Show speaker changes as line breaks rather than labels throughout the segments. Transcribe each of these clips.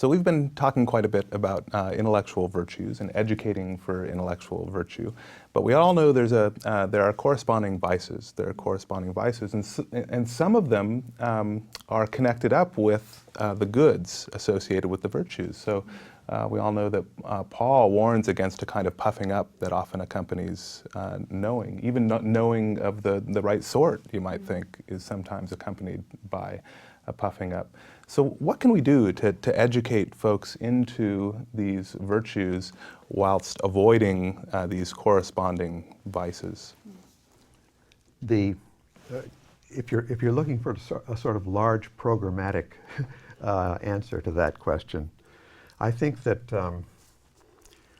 So we've been talking quite a bit about intellectual virtues and educating for intellectual virtue, but we all know there are corresponding vices. There are corresponding vices, and some of them are connected up with the goods associated with the virtues. So we all know that Paul warns against a kind of puffing up that often accompanies knowing. Even not knowing of the right sort, you might think, is sometimes accompanied by a puffing up. So what can we do to educate folks into these virtues whilst avoiding these corresponding vices?
If you're looking for a sort of large programmatic answer to that question, I think that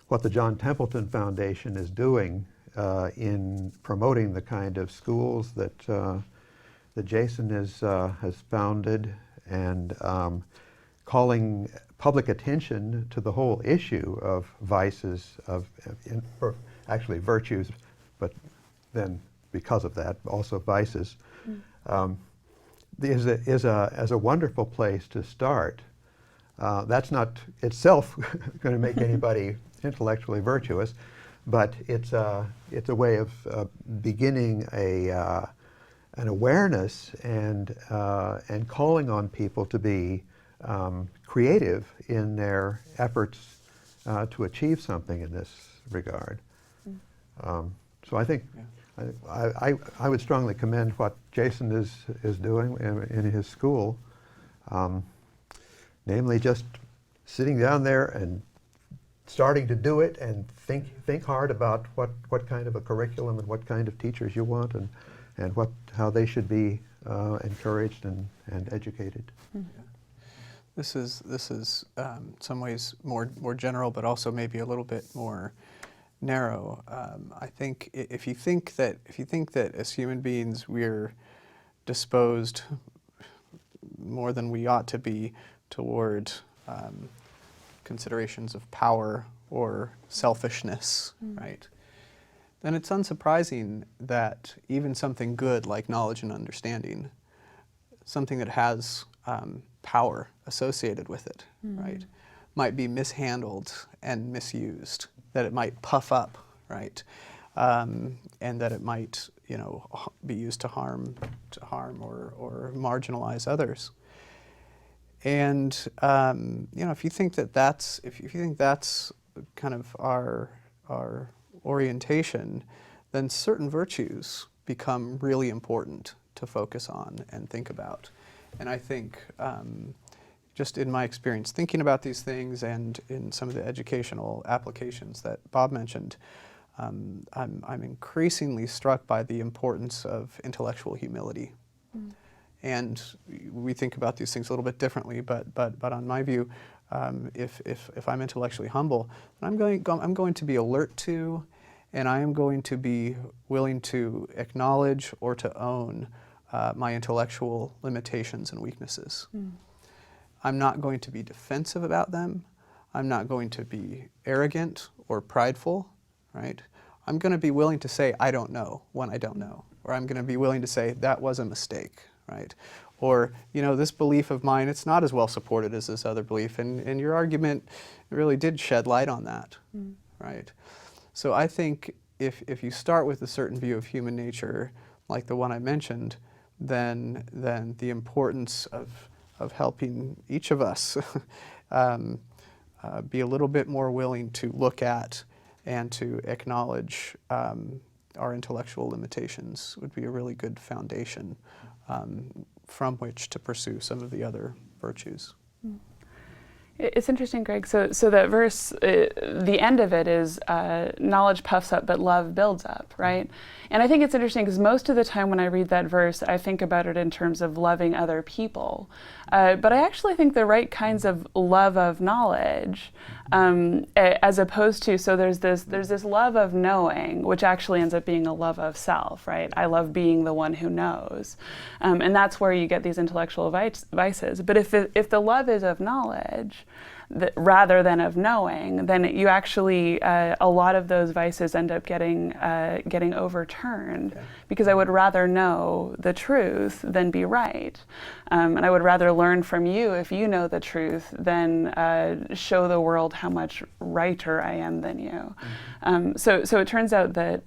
what the John Templeton Foundation is doing in promoting the kind of schools that Jason has founded and calling public attention to the whole issue of vices, actually virtues, but then because of that also vices, is a wonderful place to start. That's not itself going to make anybody intellectually virtuous, but it's a way of beginning an awareness and calling on people to be creative in their efforts to achieve something in this regard. So I think I would strongly commend what Jason is doing in his school. Namely, just sitting down there and starting to do it and think hard about what kind of a curriculum and what kind of teachers you want and how they should be encouraged and educated.
Yeah. This is some ways more general, but also maybe a little bit more narrow. I think if you think that as human beings we're disposed more than we ought to be toward considerations of power or selfishness, right? Then it's unsurprising that even something good like knowledge and understanding, something that has power associated with it, right, might be mishandled and misused, that it might puff up, right, and that it might, be used to harm or marginalize others. And if you think that's kind of our orientation, then certain virtues become really important to focus on and think about. And I think, just in my experience thinking about these things and in some of the educational applications that Bob mentioned, I'm increasingly struck by the importance of intellectual humility. And we think about these things a little bit differently, but on my view, if I'm intellectually humble, I'm going to be alert to, and I am going to be willing to acknowledge or to own my intellectual limitations and weaknesses. I'm not going to be defensive about them. I'm not going to be arrogant or prideful, right? I'm going to be willing to say I don't know when I don't know, or I'm going to be willing to say that was a mistake, right? Or, this belief of mine, it's not as well supported as this other belief, and your argument really did shed light on that, right? So I think if you start with a certain view of human nature, like the one I mentioned, then the importance of helping each of us be a little bit more willing to look at and to acknowledge our intellectual limitations would be a really good foundation from which to pursue some of the other virtues.
It's interesting, Greg. So that verse, the end of it is knowledge puffs up, but love builds up, right? And I think it's interesting because most of the time when I read that verse, I think about it in terms of loving other people. But I actually think the right kinds of love of knowledge, as opposed to, so there's this love of knowing, which actually ends up being a love of self, right? I love being the one who knows. And that's where you get these intellectual vices. But if the love is of knowledge, rather than of knowing, then you actually, a lot of those vices end up getting overturned, because I would rather know the truth than be right. And I would rather learn from you if you know the truth than show the world how much righter I am than you. So it turns out that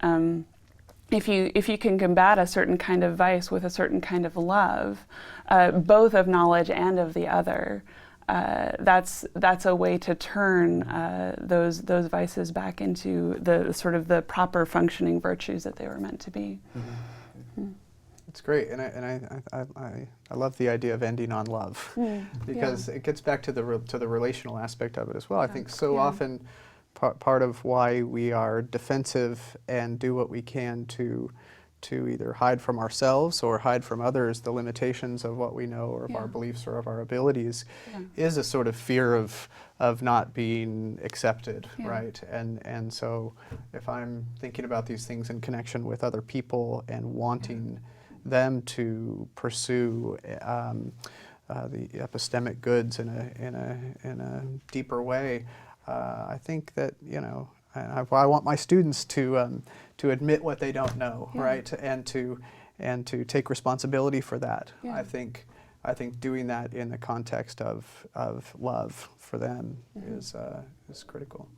if you can combat a certain kind of vice with a certain kind of love, both of knowledge and of the other, that's a way to turn those vices back into the sort of the proper functioning virtues that they were meant to be.
It's great, and I love the idea of ending on love, because it gets back to the relational aspect of it as well. I think so often part of why we are defensive and do what we can to either hide from ourselves or hide from others the limitations of what we know or of our beliefs or of our abilities is a sort of fear of not being accepted, right? And so if I'm thinking about these things in connection with other people and wanting them to pursue the epistemic goods in a deeper way, I think that, you know, I want my students to admit what they don't know, right, and to take responsibility for that. I think doing that in the context of love for them is critical.